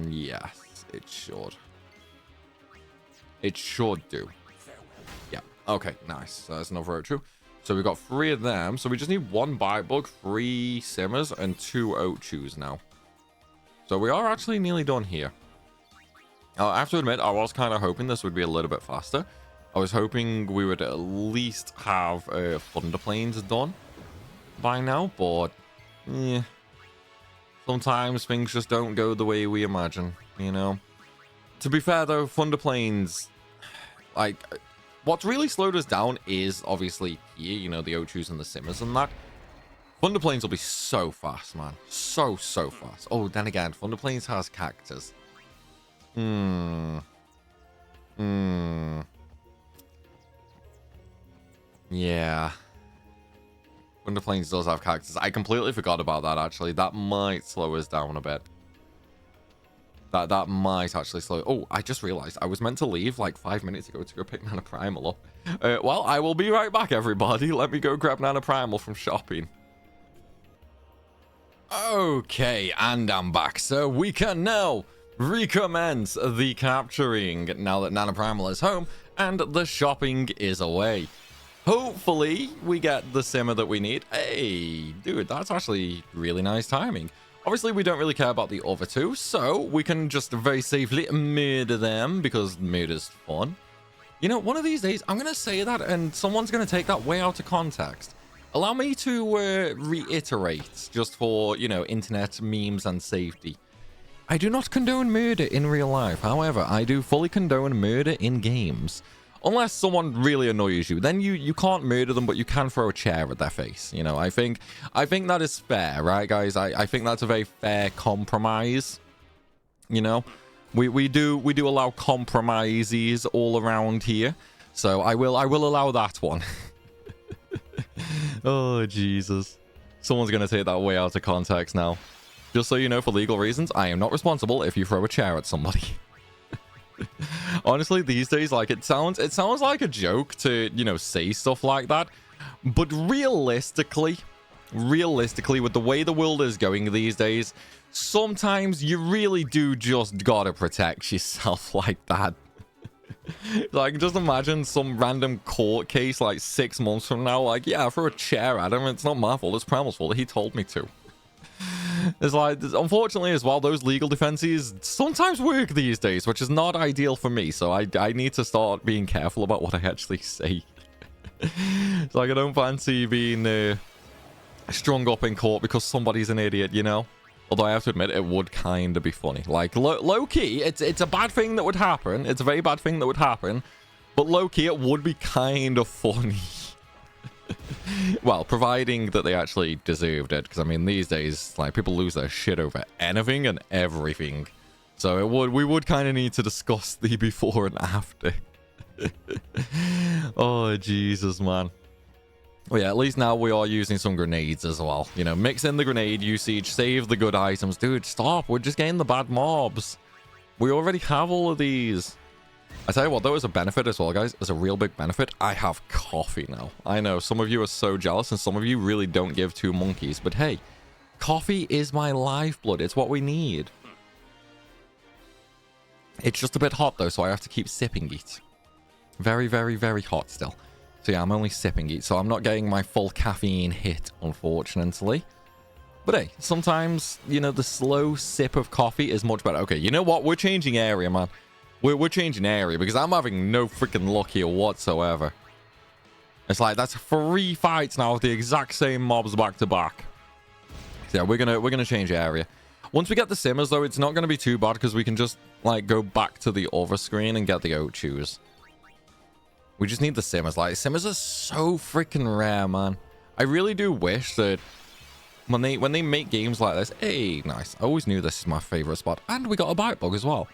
Yes, it should. It should do. Yeah. Okay, nice. So that's another Ocho. So we've got 3 of them. So we just need 1 bite bug, 3 simmers, and 2 Ochus now. So we are actually nearly done here. I have to admit, I was kind of hoping this would be a little bit faster. I was hoping we would at least have Thunder Plains done by now, but yeah. Sometimes things just don't go the way we imagine, you know. To be fair though, Thunder Plains, like, what's really slowed us down is obviously here, you know, the Ochus and the Simmers and that. Thunder Plains will be so fast, man. So fast. Oh, then again, Thunder Plains has Cactus. Yeah. Thunder Plains does have Cactus. I completely forgot about that, actually. That might slow us down a bit. That might actually slow... Oh, I just realized I was meant to leave like 5 minutes ago to go pick Nana Primal up. Well, I will be right back, everybody. Let me go grab Nana Primal from shopping. Okay, and I'm back. So we can now recommence the capturing now that Nana Primal is home and the shopping is away. Hopefully, we get the simmer that we need. Hey, dude, that's actually really nice timing. Obviously, we don't really care about the other 2, so we can just very safely murder them because murder's fun. You know, one of these days, I'm going to say that and someone's going to take that way out of context. Allow me to reiterate, just for, you know, internet memes and safety. I do not condone murder in real life. However, I do fully condone murder in games. Unless someone really annoys you, then you can't murder them, but you can throw a chair at their face. You know, I think that is fair, right, guys? I think that's a very fair compromise. You know, we do allow compromises all around here, so I will allow that one. Oh Jesus, someone's gonna take that way out of context now. Just so you know, for legal reasons, I am not responsible if you throw a chair at somebody. Honestly, these days, like, it sounds like a joke to, you know, say stuff like that. But realistically, with the way the world is going these days, sometimes you really do just gotta protect yourself like that. Like, just imagine some random court case, like, 6 months from now, like, yeah, I threw a chair at him, it's not my fault, it's Primal's fault, he told me to. It's like, unfortunately as well, those legal defenses sometimes work these days, which is not ideal for me, so I need to start being careful about what I actually say. It's like, I don't fancy being strung up in court because somebody's an idiot, you know? Although I have to admit, it would kind of be funny. Like, low-key, it's a bad thing that would happen. It's a very bad thing that would happen. But low-key, it would be kind of funny. Well, providing that they actually deserved it. Because, I mean, these days, like, people lose their shit over anything and everything. So we would kind of need to discuss the before and after. Oh, Jesus, man. Well, yeah, at least now we are using some grenades as well. You know, mix in the grenade usage, save the good items. Dude, stop. We're just getting the bad mobs. We already have all of these. I tell you what, though, as a benefit as well, guys, as a real big benefit, I have coffee now. I know, some of you are so jealous and some of you really don't give two monkeys. But hey, coffee is my lifeblood. It's what we need. It's just a bit hot, though, so I have to keep sipping it. Very, very, very hot still. So yeah, I'm only sipping it, so I'm not getting my full caffeine hit, unfortunately. But hey, sometimes, you know, the slow sip of coffee is much better. Okay, you know what? We're changing area, man. We're changing area because I'm having no freaking luck here whatsoever. It's like, that's 3 fights now with the exact same mobs back to back. So yeah, we're gonna change area. Once we get the simmers, though, it's not gonna be too bad because we can just, like, go back to the other screen and get the Ochus. We just need the simmers. Like, simmers are so freaking rare, man. I really do wish that when they make games like this... Hey, nice. I always knew this is my favorite spot. And we got a bite bug as well.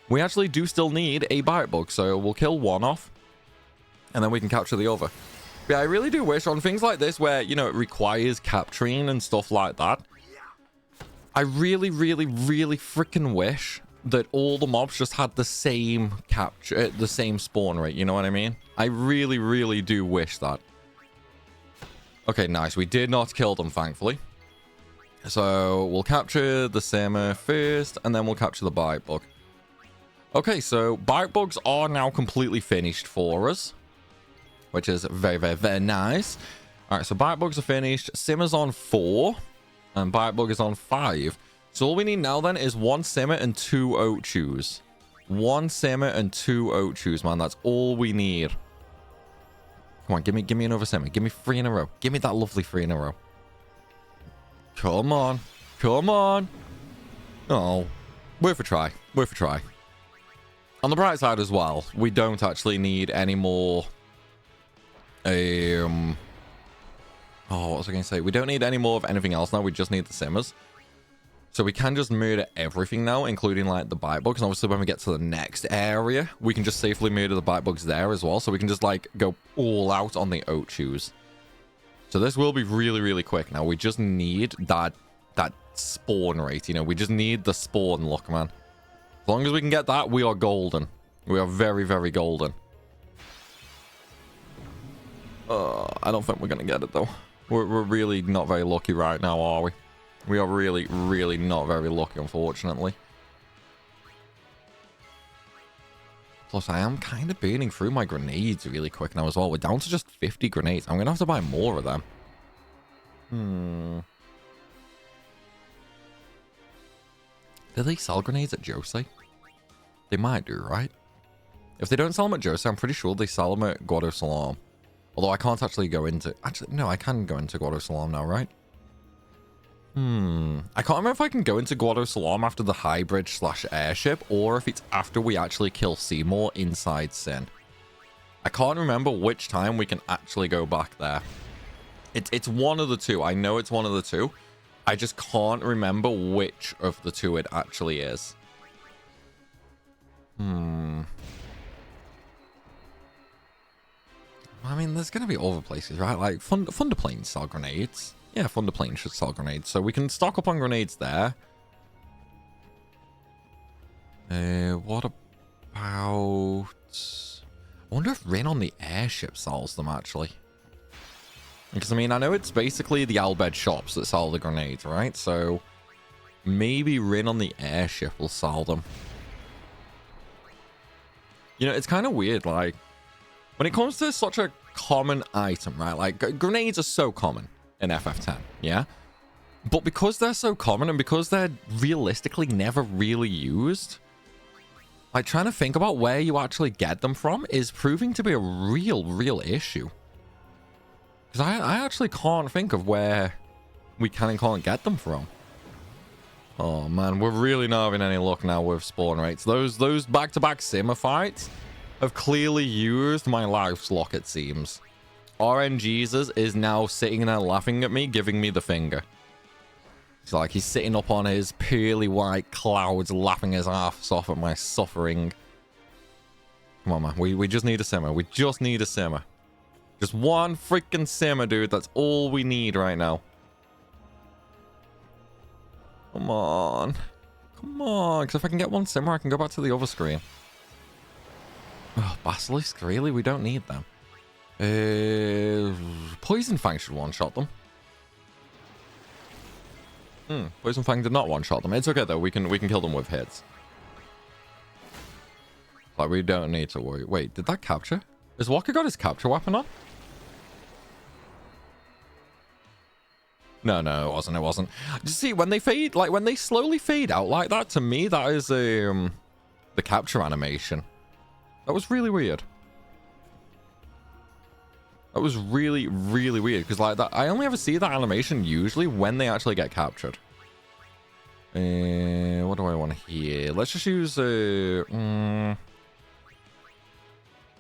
We actually do still need a bite bug, so we'll kill one off. And then we can capture the other. But yeah, I really do wish on things like this where, you know, it requires capturing and stuff like that. I really, really, really freaking wish that all the mobs just had the same capture, the same spawn rate, you know what I mean? I really, really do wish that. Okay, nice. We did not kill them, thankfully. So, we'll capture the simmer first, and then we'll capture the bite bug. Okay, so bite bugs are now completely finished for us, which is very, very, very nice. Alright, so bite bugs are finished. Simmer's on 4, and bite bug is on 5. So all we need now then is 1 simmer and 2 Ochus. 1 simmer and 2 Ochus, man. That's all we need. Come on, give me another simmer. Give me 3 in a row. Give me that lovely 3 in a row. Come on. Come on. Oh, worth a try. Worth a try. On the bright side as well, we don't actually need any more... Oh, what was I going to say? We don't need any more of anything else now. We just need the simmers. So we can just murder everything now, including, like, the bite bugs. And obviously, when we get to the next area, we can just safely murder the bite bugs there as well. So we can just, like, go all out on the Ochus. So this will be really, really quick. Now, we just need that spawn rate, you know. We just need the spawn luck, man. As long as we can get that, we are golden. We are very, very golden. I don't think we're going to get it, though. We're really not very lucky right now, are we? We are really, really not very lucky, unfortunately. Plus, I am kind of burning through my grenades really quick now as well. We're down to just 50 grenades. I'm going to have to buy more of them. Do they sell grenades at Djose? They might do, right? If they don't sell them at Djose, I'm pretty sure they sell them at Guado Salam. Although I can't actually go into... Actually, no, I can go into Guado Salam now, right? I can't remember if I can go into Guado Salam after the high bridge / airship, or if it's after we actually kill Seymour inside Sin. I can't remember which time we can actually go back there. It's one of the two. I know it's one of the two. I just can't remember which of the two it actually is. I mean, there's going to be other places, right? Like, Thunderplane sell grenades. Yeah, Thunderplane should sell grenades. So we can stock up on grenades there. What about... I wonder if Rin on the airship sells them, actually. Because, I mean, I know it's basically the Albed shops that sell the grenades, right? So maybe Rin on the airship will sell them. You know, it's kind of weird, like, when it comes to such a common item, right? Like, grenades are so common in FF10, yeah? But because they're so common and because they're realistically never really used, like, trying to think about where you actually get them from is proving to be a real issue. Because I actually can't think of where we can and can't get them from. Oh, man, we're really not having any luck now with spawn rates. Those back-to-back simmer fights have clearly used my life's lock, it seems. RNGesus is now sitting there laughing at me, giving me the finger. It's like he's sitting up on his pearly white clouds, laughing his ass off at my suffering. Come on, man. We just need a simmer. We just need a simmer. Just one freaking simmer, dude. That's all we need right now. Come on. Come on. Because if I can get one simmer, I can go back to the other screen. Oh, Basilisk, really? We don't need them. Poison Fang should one-shot them. Poison Fang did not one-shot them. It's okay, though. We can kill them with hits. Like, we don't need to worry. Wait, did that capture? Has Walker got his capture weapon on? No, it wasn't. It wasn't. See, when they fade, like, when they slowly fade out like that, to me, that is the capture animation. That was really weird. That was really weird, because, like, that I only ever see that animation usually when they actually get captured. What do I want here? Let's just use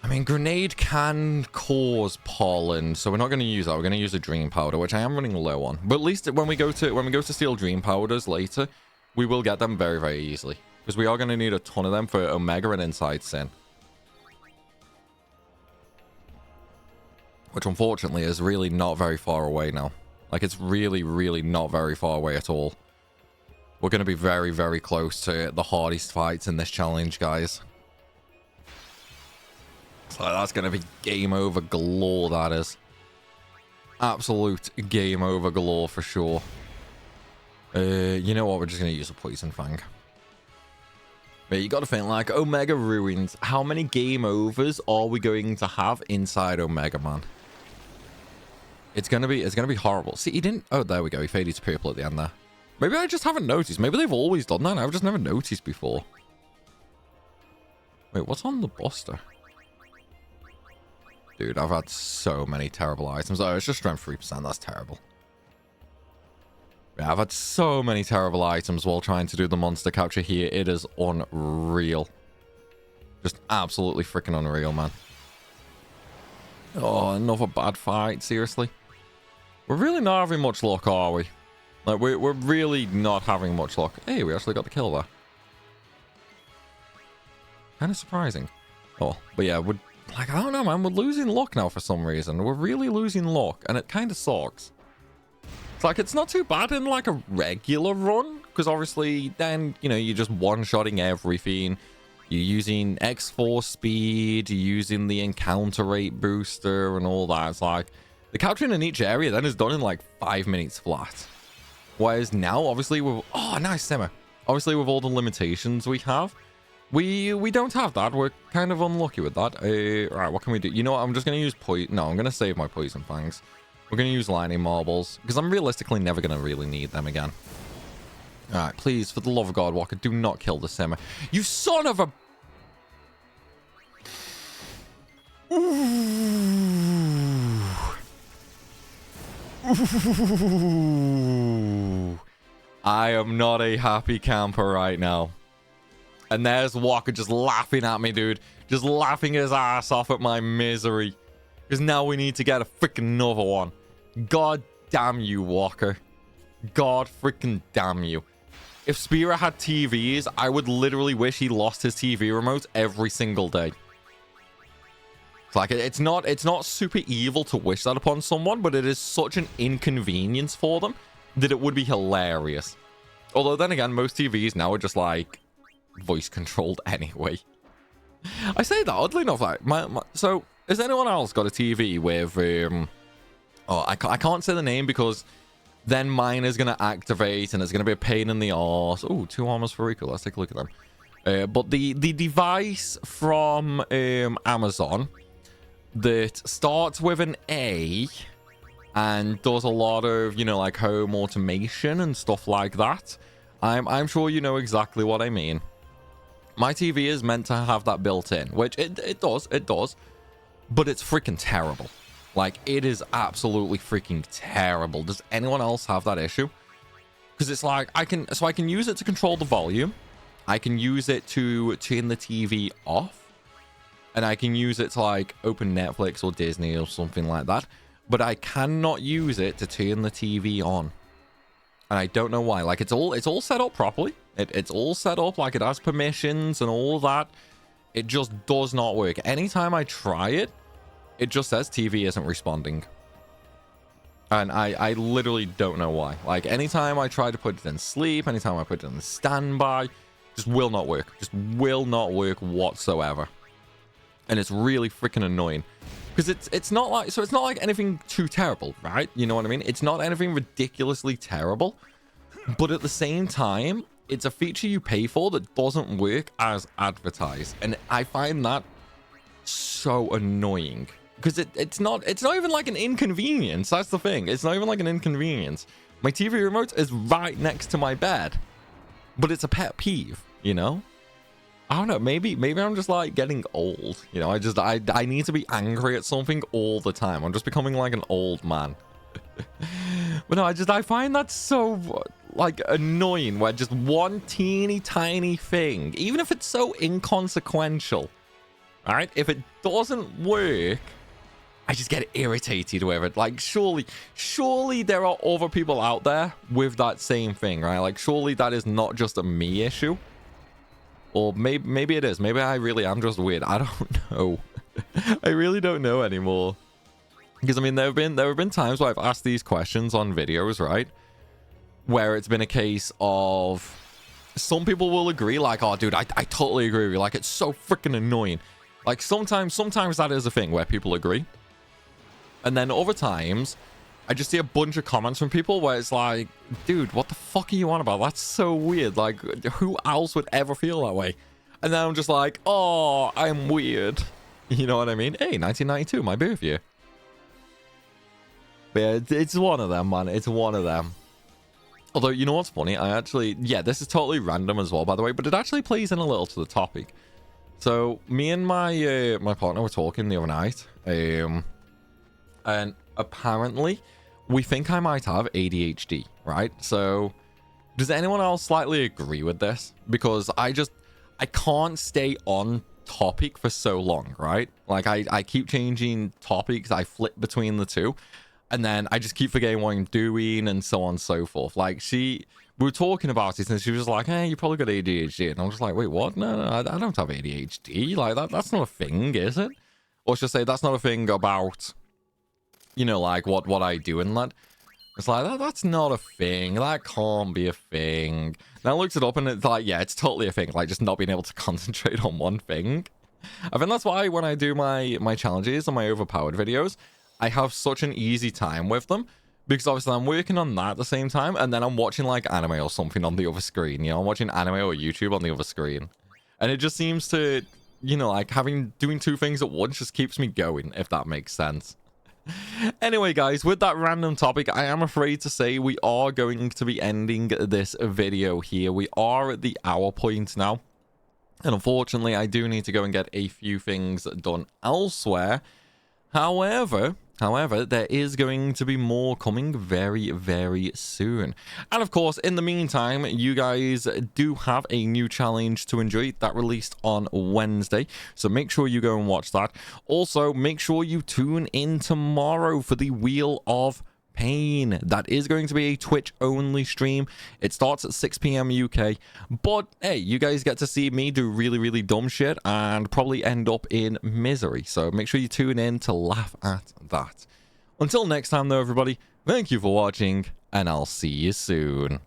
I mean, grenade can cause pollen, so we're not going to use that. We're going to use a dream powder, which I am running low on. But at least when we go to steal dream powders later, we will get them very easily, because we are going to need a ton of them for Omega and Inside Sin, which unfortunately is really not very far away now. Like, it's really not very far away at all. We're going to be very close to the hardest fights in this challenge, guys. So that's going to be game over galore, that is. Absolute game over galore for sure. You know what? We're just going to use a Poison Fang. But you got to think, like, Omega Ruins. How many game overs are we going to have inside Omega, man? It's going to be horrible. See, he didn't... Oh, there we go. He faded to purple at the end there. Maybe I just haven't noticed. Maybe they've always done that. I've just never noticed before. Wait, what's on the Buster? Dude, I've had so many terrible items. Oh, it's just strength 3%. That's terrible. Yeah, I've had so many terrible items while trying to do the monster capture here. It is unreal. Just absolutely freaking unreal, man. Oh, another bad fight. Seriously. We're really not having much luck, are we? Like, we're really not having much luck. Hey, we actually got the kill there. Kind of surprising. Oh, but yeah, we're... Like, I don't know, man. We're losing luck now for some reason. We're really losing luck, and it kind of sucks. It's like, it's not too bad in, like, a regular run, because obviously, then, you know, you're just one-shotting everything. You're using X4 speed, you're using the encounter rate booster, and all that. It's like, the capturing in each area then is done in, like, 5 minutes flat. Whereas now, obviously, with... Oh, nice simmer. Obviously, with all the limitations we have... We don't have that. We're kind of unlucky with that. Alright, what can we do? You know what? I'm just going to use poison. No, I'm going to save my Poison Fangs. We're going to use Lightning Marbles, because I'm realistically never going to really need them again. Alright, please, for the love of God, Walker, do not kill the simmer. You son of a... Ooh. Ooh. I am not a happy camper right now. And there's Walker just laughing at me, dude. Just laughing his ass off at my misery. Because now we need to get a freaking another one. God damn you, Walker. God freaking damn you. If Spira had TVs, I would literally wish he lost his TV remote every single day. It's like, it's not super evil to wish that upon someone, but it is such an inconvenience for them that it would be hilarious. Although then again, most TVs now are just like voice controlled anyway. I say that oddly enough, like so has anyone else got a TV with oh, I can't say the name because then mine is going to activate and it's going to be a pain in the arse. Oh, 2 armors for Rico. Let's take a look at them. But the device from Amazon that starts with an A and does a lot of, you know, like home automation and stuff like that. I'm sure you know exactly what I mean. My TV is meant to have that built in, which it does, but it's freaking terrible. Like, it is absolutely freaking terrible. Does anyone else have that issue? Because it's like, I can use it to control the volume. I can use it to turn the TV off. And I can use it to, like, open Netflix or Disney or something like that. But I cannot use it to turn the TV on. And I don't know why. Like, it's all set up properly. It's all set up, like, it has permissions and all that. It just does not work. Anytime I try it, it just says TV isn't responding. And I literally don't know why. Like, anytime I try to put it in sleep, anytime I put it in standby, just will not work. Just will not work whatsoever. And it's really freaking annoying. Because it's not like, so it's not like anything too terrible, right? You know what I mean? It's not anything ridiculously terrible. But at the same time, it's a feature you pay for that doesn't work as advertised. And I find that so annoying. Because it's not even like an inconvenience. That's the thing. It's not even like an inconvenience. My TV remote is right next to my bed. But it's a pet peeve, you know? I don't know, maybe I'm just like getting old. You know, I need to be angry at something all the time. I'm just becoming like an old man. But no, I find that so like annoying where just one teeny tiny thing, even if it's so inconsequential, all right, if it doesn't work, I just get irritated with it. Like, surely there are other people out there with that same thing, right? Like, surely that is not just a me issue. Or maybe it is. Maybe I really am just weird. I don't know. I really don't know anymore. Because, I mean, there have been times where I've asked these questions on videos, right? Where it's been a case of some people will agree, like, oh, dude, I totally agree with you. Like, it's so freaking annoying. Like, sometimes that is a thing where people agree. And then other times, I just see a bunch of comments from people where it's like, dude, what the fuck are you on about? That's so weird. Like, who else would ever feel that way? And then I'm just like, oh, I'm weird. You know what I mean? Hey, 1992, my birth year. But yeah, it's one of them, man. It's one of them. Although, you know what's funny? I actually, yeah, this is totally random as well, by the way, but it actually plays in a little to the topic. So, me and my my partner were talking the other night, and apparently, we think I might have ADHD, right? So, does anyone else slightly agree with this? Because I can't stay on topic for so long, right? Like, I keep changing topics, I flip between the two, and then I just keep forgetting what I'm doing, and so on and so forth. Like, we were talking about it, and she was like, hey, you probably got ADHD. And I was like, wait, what? No, I don't have ADHD. Like, that's not a thing, is it? Or should I say, that's not a thing about, you know, like, what I do and that. It's like, that's not a thing. That can't be a thing. Then I looked it up, and it's like, yeah, it's totally a thing. Like, just not being able to concentrate on one thing. I think that's why when I do my challenges and my overpowered videos, I have such an easy time with them. Because obviously I'm working on that at the same time, and then I'm watching like anime or something on the other screen. You know, I'm watching anime or YouTube on the other screen. And it just seems to, you know, like doing two things at once just keeps me going, if that makes sense. Anyway, guys, with that random topic, I am afraid to say we are going to be ending this video here. We are at the hour point now. And unfortunately, I do need to go and get a few things done elsewhere. However, there is going to be more coming very, very soon. And of course, in the meantime, you guys do have a new challenge to enjoy that released on Wednesday. So make sure you go and watch that. Also, make sure you tune in tomorrow for the Wheel of Pain. That is going to be a Twitch only stream. It starts at 6 p.m. UK, but hey, you guys get to see me do really, really dumb shit and probably end up in misery. So make sure you tune in to laugh at that. Until next time though, everybody, thank you for watching, and I'll see you soon.